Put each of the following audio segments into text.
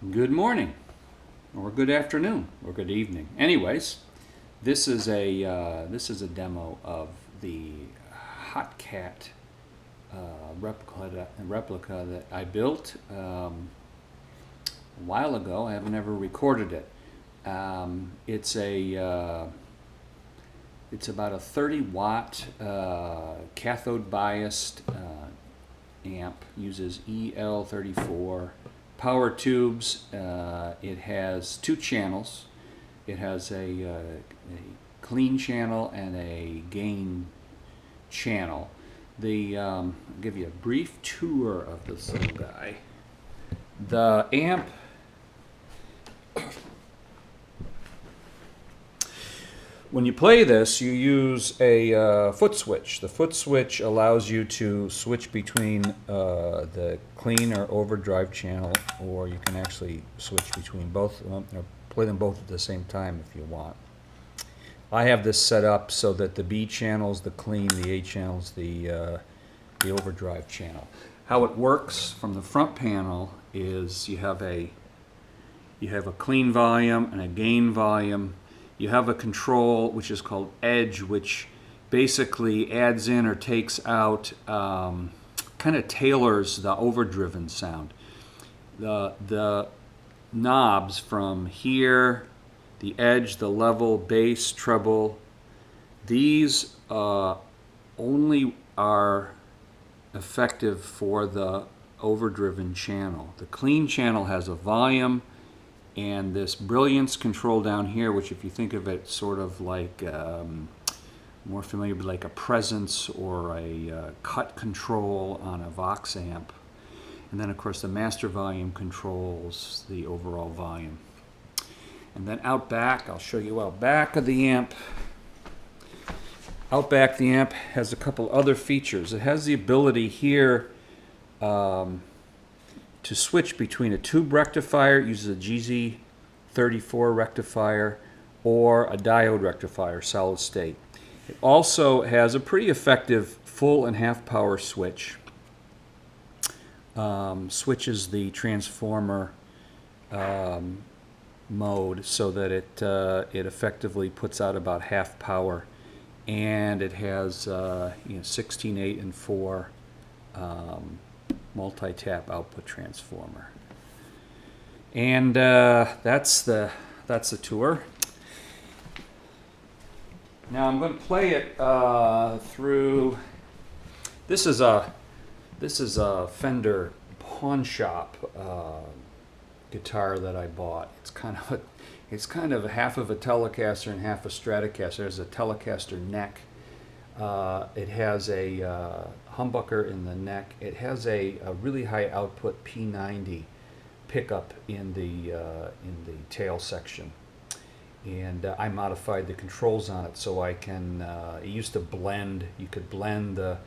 Good morning, or good afternoon, or good evening. Anyways, this is a demo of the Hotcat replica that I built a while ago. I haven't ever recorded it. It's about a 30-watt cathode biased amp. Uses EL34 power tubes. It has two channels. It has a clean channel and a gain channel. I'll give you a brief tour of this little guy. The amp when you play this, you use a foot switch. The foot switch allows you to switch between the clean or overdrive channel, or you can actually switch between both of them, or play them both at the same time if you want. I have this set up so that the B channel's the clean, the A channel's the overdrive channel. How it works from the front panel is you have a clean volume and a gain volume. You have a control which is called edge, which basically adds in or takes out, kind of tailors the overdriven sound. The knobs from here, the edge, the level, bass, treble, these only are effective for the overdriven channel. The clean channel has a volume and this brilliance control down here, which if you think of it sort of like more familiar with like a presence or a cut control on a Vox amp. And then of course the master volume controls the overall volume. And then out back, I'll show you out back of the amp. Out back the amp has a couple other features. It has the ability here to switch between a tube rectifier, it uses a GZ34 rectifier, or a diode rectifier, solid state. It also has a pretty effective full and half power switch. Switches the transformer mode so that it effectively puts out about half power, and it has 16, 8, and 4 multi-tap output transformer. And that's the tour. Now I'm going to play it through. This is a Fender pawn shop guitar that I bought. It's kind of half of a Telecaster and half a Stratocaster. There's a Telecaster neck. It has a humbucker in the neck. It has a really high output P90 pickup in the tail section, and I modified the controls on it so I can. It used to blend. You could blend the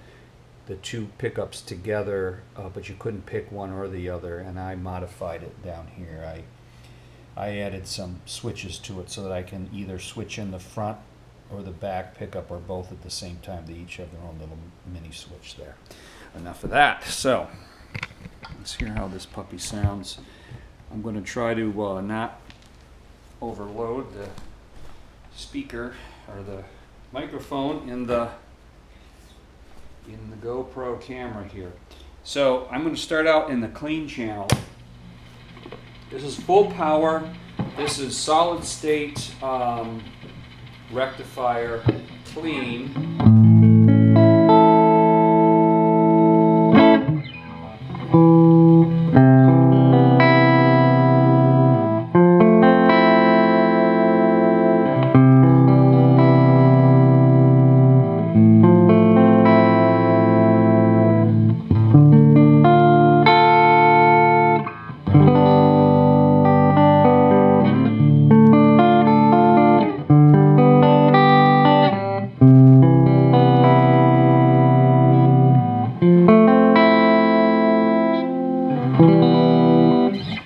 two pickups together, but you couldn't pick one or the other, and I modified it down here. I added some switches to it so that I can either switch in the front or the back pickup or both at the same time. They each have their own little mini switch there. Enough of that. So let's hear how this puppy sounds. I'm going to try to not overload the speaker or the microphone in the GoPro camera here. So I'm going to start out in the clean channel. This is full power. This is solid state rectifier clean.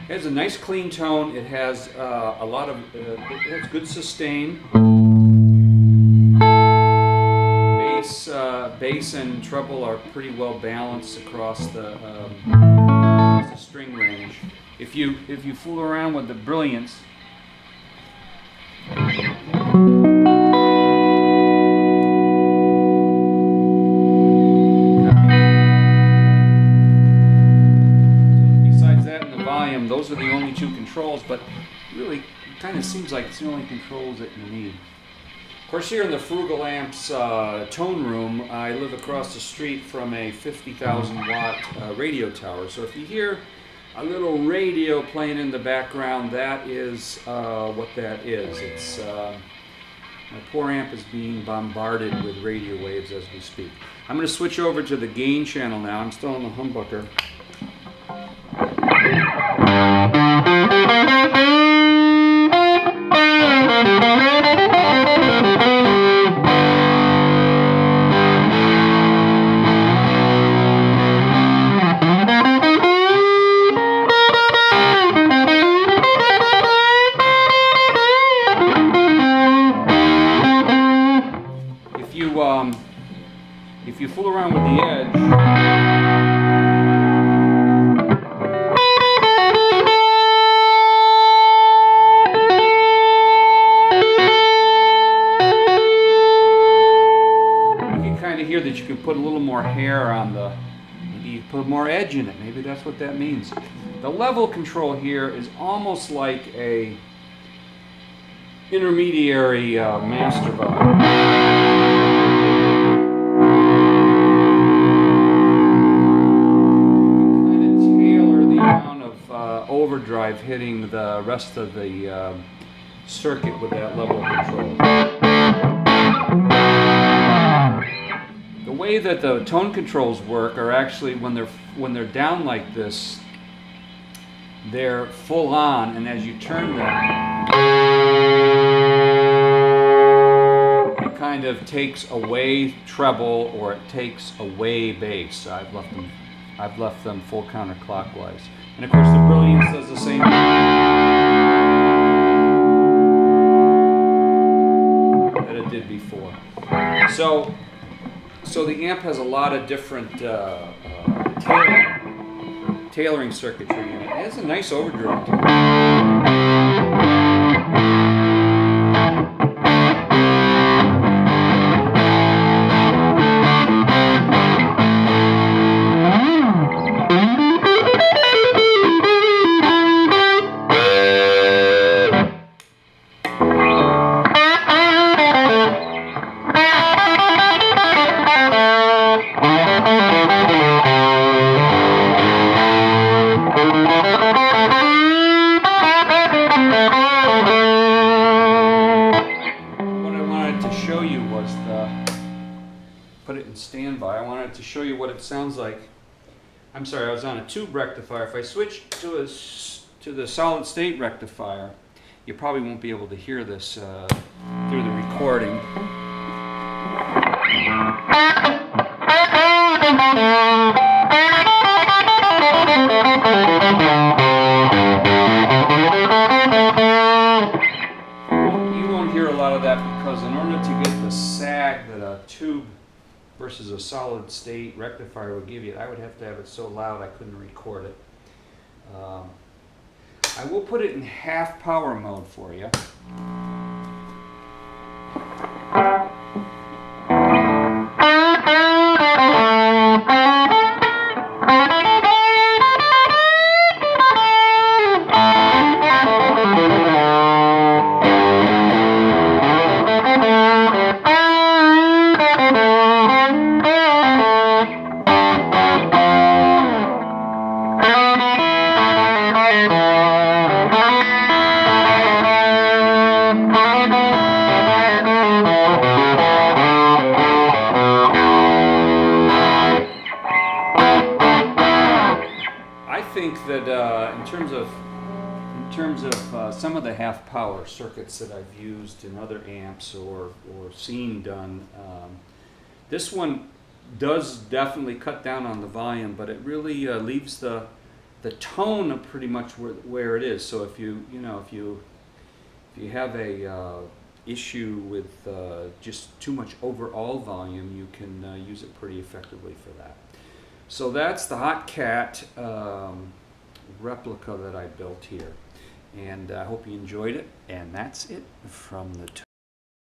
It has a nice clean tone. It has a lot of, it has good sustain. Bass and treble are pretty well balanced across the string range. If you fool around with the brilliance, besides that and the volume, those are the only two controls, but really it kind of seems like it's the only controls that you need. Of course, here in the Frugal Amps tone room, I live across the street from a 50,000 watt radio tower. So if you hear a little radio playing in the background, that is what that is. It's my poor amp is being bombarded with radio waves as we speak. I'm going to switch over to the gain channel now. I'm still on the humbucker. If you fool around with the edge, you can kind of hear that you can put a little more hair on the, maybe you put more edge in it, maybe that's what that means. The level control here is almost like a intermediary master volume. Overdrive hitting the rest of the circuit with that level of control. The way that the tone controls work are actually when they're down like this, they're full on, and as you turn them, it kind of takes away treble or it takes away bass. I've left them full counterclockwise. And of course the brilliance does the same thing that it did before. So the amp has a lot of different tailoring circuitry in it. It has a nice overdrive too. Put it in standby. I wanted to show you what it sounds like. I'm sorry, I was on a tube rectifier. If I switch to the solid state rectifier, you probably won't be able to hear this through the recording. You won't hear a lot of that because in order to get the sag that a tube versus a solid state rectifier would give you, I would have to have it so loud I couldn't record it. I will put it in half power mode for you. That in terms of some of the half power circuits that I've used in other amps or seen done, this one does definitely cut down on the volume, but it really leaves the tone pretty much where it is. So if you have a issue with just too much overall volume, you can use it pretty effectively for that. So that's the Hotcat replica that I built here. And I hope you enjoyed it. And that's it from the